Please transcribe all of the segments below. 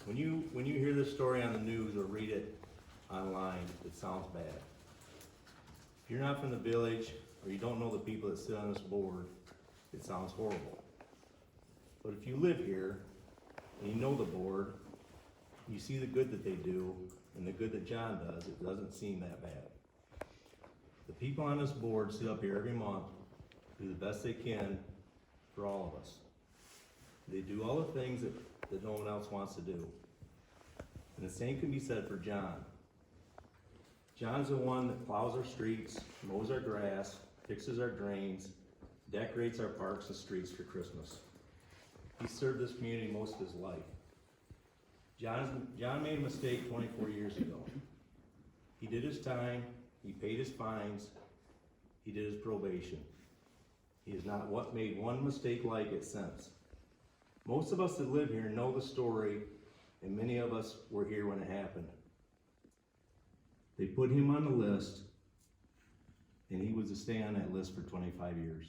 When you hear this story on the news or read it online, it sounds bad. If you're not from the village or you don't know the people that sit on this board, it sounds horrible. But if you live here and you know the board, you see the good that they do and the good that John does, it doesn't seem that bad. The people on this board sit up here every month, do the best they can for all of us. They do all the things that no one else wants to do. And the same can be said for John. John's the one that plows our streets, mows our grass, fixes our drains, decorates our parks and streets for Christmas. He served this community most of his life. John made a mistake 24 years ago. He did his time, he paid his fines, he did his probation. He has not made one mistake like it since. Most of us that live here know the story, and many of us were here when it happened. They put him on the list, and he was to stay on that list for 25 years.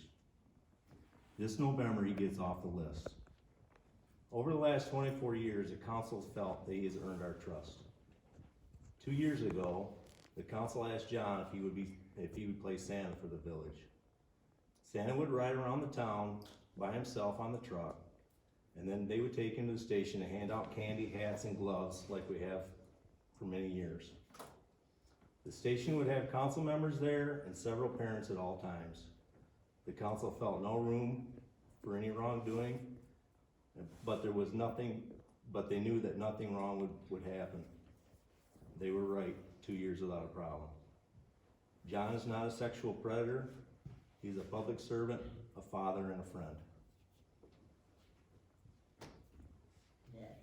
This November, he gets off the list. Over the last 24 years, the council felt that he has earned our trust. 2 years ago, the council asked John if he would play Santa for the village. Santa would ride around the town by himself on the truck, and then they would take him to the station and hand out candy, hats, and gloves like we have for many years. The station would have council members there and several parents at all times. The council felt no room for any wrongdoing, but there was nothing, but they knew that nothing wrong would happen. They were right, 2 years without a problem. John is not a sexual predator. He's a public servant, a father, and a friend.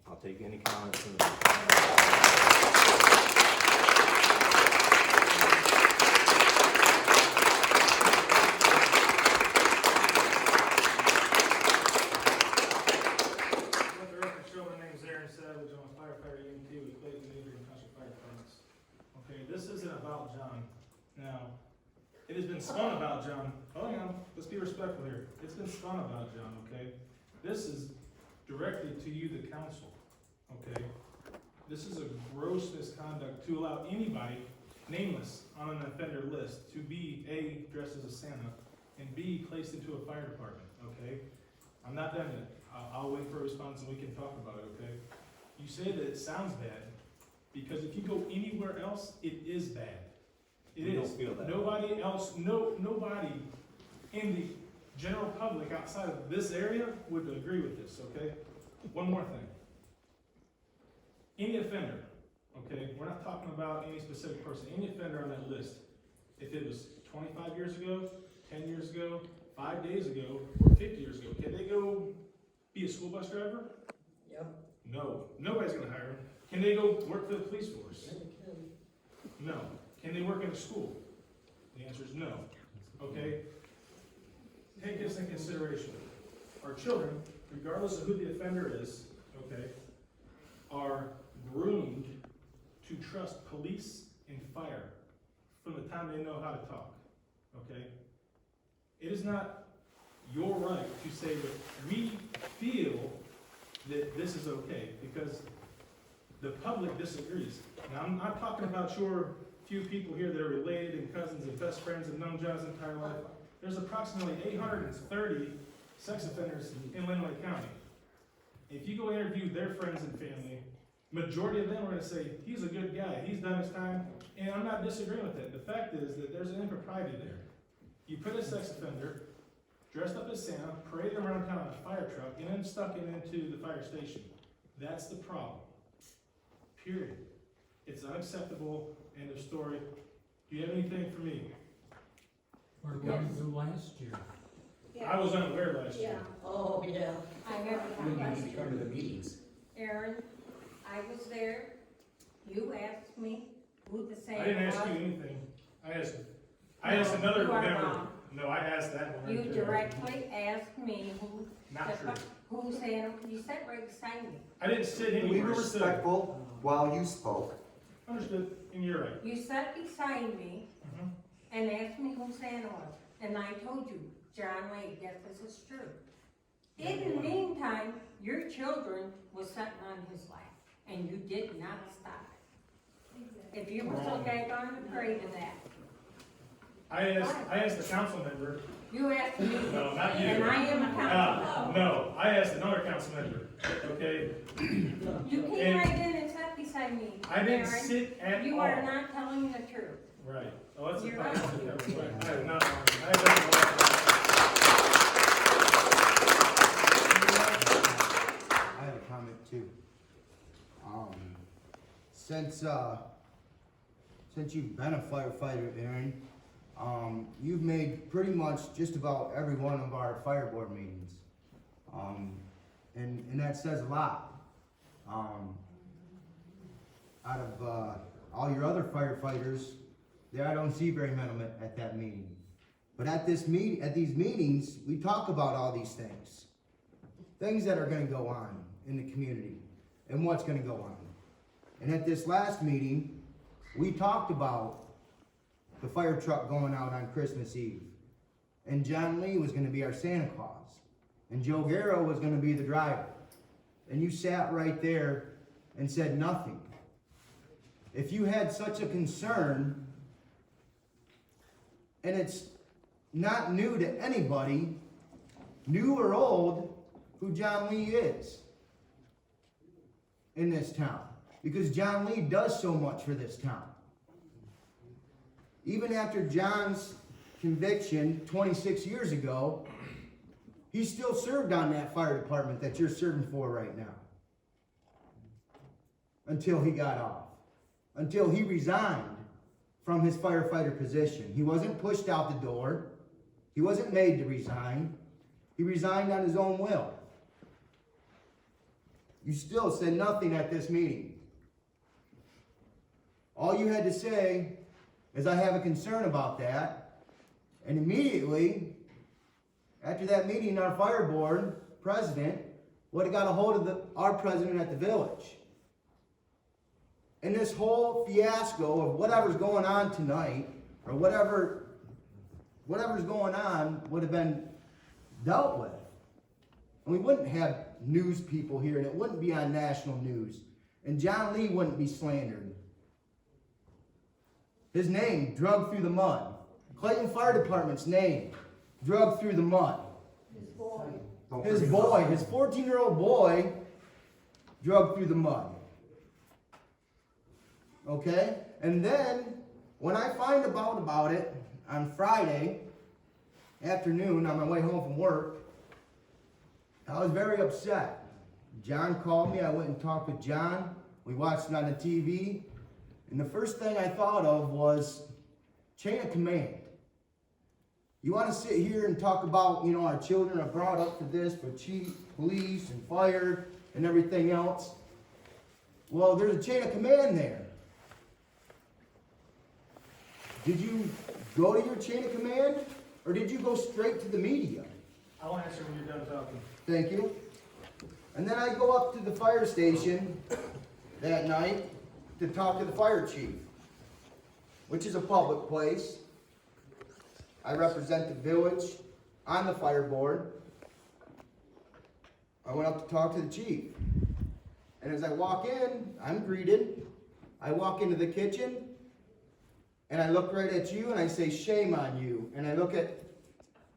I'll take any comments from the This isn't about John. Now, it has been spun about John. Hold on, let's be respectful here. It's been spun about John, okay? This is directly to you, the council, okay? This is a gross misconduct to allow anybody, nameless, on an offender list to be A, dressed as a Santa, and B, placed into a fire department, okay? I'm not done yet. I'll wait for a response and we can talk about it, okay? You say that it sounds bad, because if you go anywhere else, it is bad. It is. Don't feel that. Nobody else, nobody in the general public outside of this area would agree with this, okay? One more thing. Any offender, okay, we're not talking about any specific person, any offender on that list, if it was 25 years ago, 10 years ago, 5 days ago, or 50 years ago, can they go be a school bus driver? Yep. No, nobody's gonna hire them. Can they go work for the police force? No. Can they work in a school? The answer is no. Okay? Take this in consideration. Our children, regardless of who the offender is, okay, are groomed to trust police and fire from the time they know how to talk. Okay? It is not your right to say that we feel that this is okay, because the public disagrees. Now, I'm not talking about your few people here that are related and cousins and best friends and known John's entire life. There's approximately 830 sex offenders in Lenawee County. If you go interview their friends and family, majority of them are going to say, he's a good guy, he's done his time, and I'm not disagreeing with that. The fact is that there's an impropriety there. You put a sex offender, dressed up as Santa, paraded around town in a fire truck, and then stuck him into the fire station. That's the problem. Period. It's unacceptable. End of story. Do you have anything for me? Or what did you do last year? I was unaware last year. Oh, yeah. I never You got didn't come to the meetings. Aaron, I was there. You asked me who the Santa I didn't ask was. you anything. I asked another you are member. wrong. No, I asked that one. You right there. directly asked me who, Not true. who Santa, you sat right beside me. I didn't sit We anywhere. were respectful while you spoke. Understood. And you're right. You sat beside me Mhm. and asked me who Santa was. And I told you, John Wade, yes, this is true. In the meantime, your children was sitting on his lap. and you did not stop it. If you were so daggone afraid of that, I asked the council member, you asked me, no, not you. and I am a council. No, I asked another council member, okay? You came And- right in and sat beside me. I didn't Aaron. sit at You all. are not telling the truth. Right. Oh, that's a You're fine. right. I have not, I have not. I have a comment too. Since you've been a firefighter, Aaron, you've made pretty much just about every one of our fire board meetings. And that says a lot. Out of, all your other firefighters, there I don't see very many at that meeting. But at these meetings, we talk about all these things. Things that are gonna go on in the community and what's gonna go on. And at this last meeting, we talked about the fire truck going out on Christmas Eve. And John Lee was gonna be our Santa Claus. And Joe Garrow was gonna be the driver. And you sat right there and said nothing. If you had such a concern, and it's not new to anybody, new or old, who John Lee is in this town. Because John Lee does so much for this town. Even after John's conviction 26 years ago, he still served on that fire department that you're serving for right now. Until he got off. Until he resigned from his firefighter position. He wasn't pushed out the door. He wasn't made to resign. He resigned on his own will. You still said nothing at this meeting. All you had to say is, I have a concern about that. And immediately, after that meeting, our fire board president would have got a hold of our president at the village. And this whole fiasco of whatever's going on tonight, or whatever's going on, would have been dealt with. And we wouldn't have news people here, and it wouldn't be on national news. And John Lee wouldn't be slandered. His name, drugged through the mud. Clayton Fire Department's name, drugged through the mud. His boy, his 14-year-old boy, drugged through the mud. Okay? And then, when I find out about it on Friday afternoon on my way home from work, I was very upset. John called me. I went and talked with John. We watched it on the TV. And the first thing I thought of was chain of command. You want to sit here and talk about, our children are brought up for this, for chief, police, and fire, and everything else. Well, there's a chain of command there. Did you go to your chain of command, or did you go straight to the media? I'll answer when you're done talking. Thank you. And then I go up to the fire station that night to talk to the fire chief, which is a public place. I represent the village on the fire board. I went up to talk to the chief. And as I walk in, I'm greeted. I walk into the kitchen, and I look right at you, and I say, shame on you. And I look at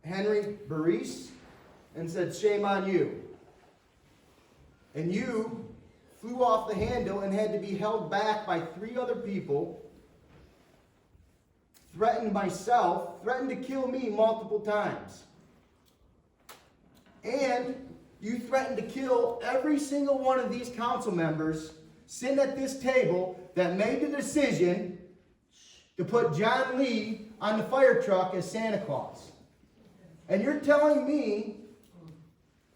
Henry Baris and said, shame on you. And you flew off the handle and had to be held back by 3 other people, threatened to kill me multiple times. And you threatened to kill every single one of these council members sitting at this table that made the decision to put John Lee on the fire truck as Santa Claus. And you're telling me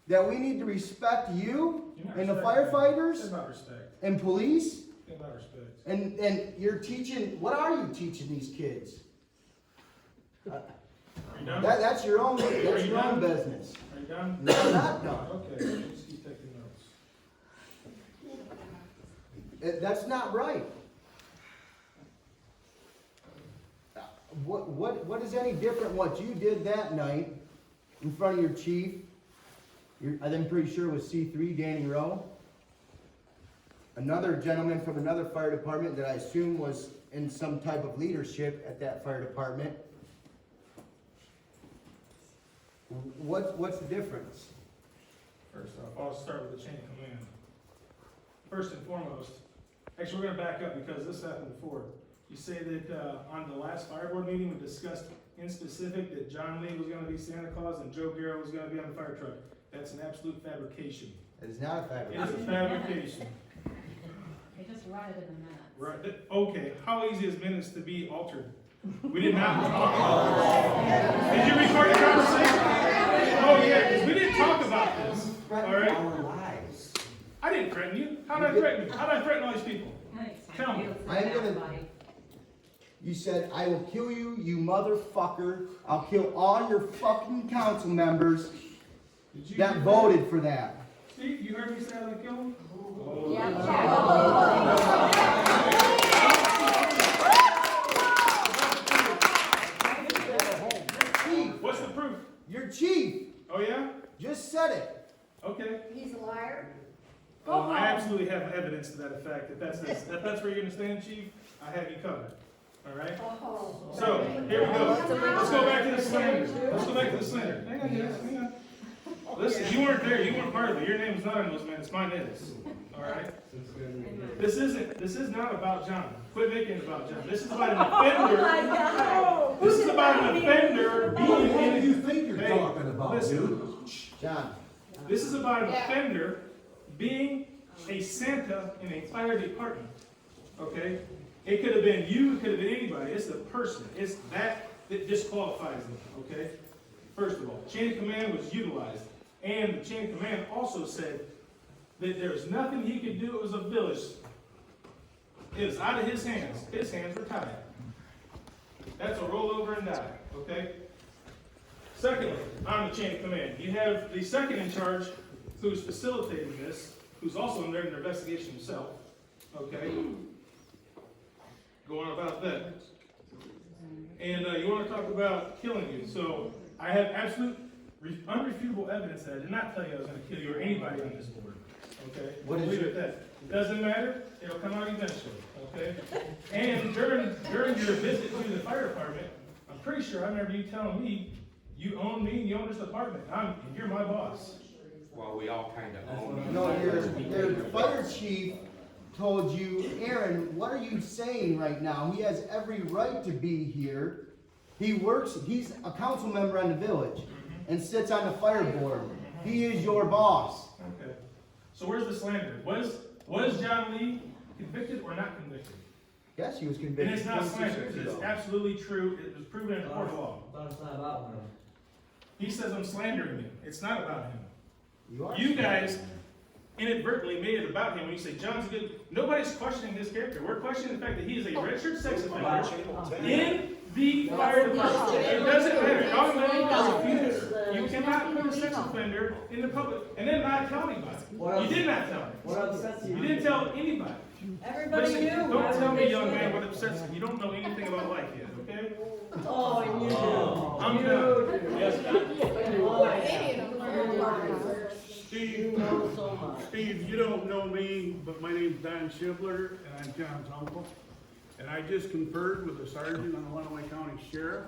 that we need to respect you and the firefighters About respect. and police? About respect. And you're teaching, what are you teaching these kids? Are you done? That's your own Are you done? business. Are you done? No, I'm not done. Okay, just keep taking notes. That's not right. What is any different what you did that night in front of your chief? I'm pretty sure it was C3, Danny Rowe. another gentleman from another fire department that I assume was in some type of leadership at that fire department. What's the difference? First off, I'll start with the chain of command. First and foremost, actually, we're gonna back up because this happened before. You say that, on the last fire board meeting, we discussed in specific that John Lee was gonna be Santa Claus and Joe Garrow was gonna be on the fire truck. That's an absolute fabrication. It is not a It fabrication. is a fabrication. They just write it in the minutes. Right, okay, how easy is minutes to be altered? We did not talk about this. Did you record the conversation? Oh, yeah, 'cause we didn't talk about this, all right? Our lives. I didn't threaten you. How did I threaten you? How did I threaten all these people? Tell me. I'm gonna- You said, I will kill you, you motherfucker. I'll kill all your fucking council members Did you that hear voted for that. Steve, you heard me say I would kill him? Chief, What's the proof? your chief Oh, yeah? just said it. Okay. He's a liar. I absolutely have evidence to that effect. If that's where you're gonna stand, chief, I have you covered. All right? So, here we go. Let's go back to the slander. Let's go back to the slander. Hang on, guys, hang on. Listen, you weren't there, you weren't part of it. Your name is not in those minutes, mine is. All right? This is not about John. Quit making it about John. This is about an offender. This is about an offender being What do you in. think you're Hey, talking about, listen. dude? John, This is about an offender being a Santa in a fire department. Okay? It could have been you, it could have been anybody. It's the person. It's that disqualifies them. Okay? First of all, chain of command was utilized. And the chain of command also said that there was nothing he could do. It was a village. It was out of his hands. His hands were tied. That's a roll over and die. Okay? Secondly, on the chain of command, you have the second in charge who's facilitating this, who's also under an investigation himself. Okay? Go on about that. And you want to talk about killing you. So I have absolute, unrefutable evidence that I did not tell you I was going to kill you or anybody on this board. Okay? What is Leave it your- at that. Doesn't matter. It'll come out eventually. Okay? And during your visit to the fire department, I'm pretty sure I remember you telling me you own me and you own this department. You're my boss. Well, we all kind of own it. no, your fire chief told you, Aaron, what are you saying right now? He has every right to be here. He's a council member on the village and sits on the fire board. He is your boss. Okay. So where's the slander? Was John Lee convicted or not convicted? Yes, he was And convicted. it's not 26 slander. years It's ago. absolutely true. It was proven in a court of law. He says I'm slandering him. It's not about him. You guys inadvertently made it about him when you say John's good. Nobody's questioning his character. We're questioning the fact that he is a registered sex offender in the fire department. It doesn't matter. Y'all know he doesn't. You cannot put a sex offender in the public and then not tell anybody. You did not tell him. You didn't tell anybody. Everybody Listen, knew. don't tell me, young man, what upsets you. You don't know anything about life yet, okay? Oh, you do. I'm done. Steve, you don't know me, but my name's Don Shibler, and I'm John's uncle. And I just conferred with a sergeant on the Lenawee County Sheriff,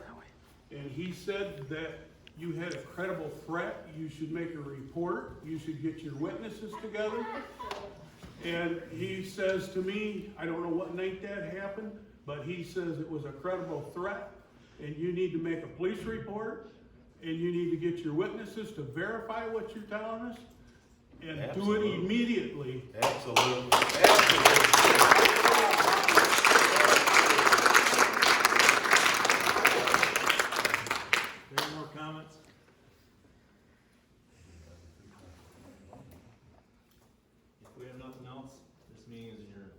and he said that you had a credible threat, you should make a report, you should get your witnesses together. And he says to me, I don't know what night that happened, but he says it was a credible threat, and you need to make a police report, and you need to get your witnesses to verify what you're telling us, and do it Absolutely. immediately. Absolutely. Any more comments? If we have nothing else, this meeting is adjourned.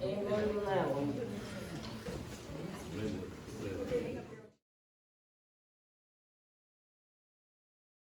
Amen to that one.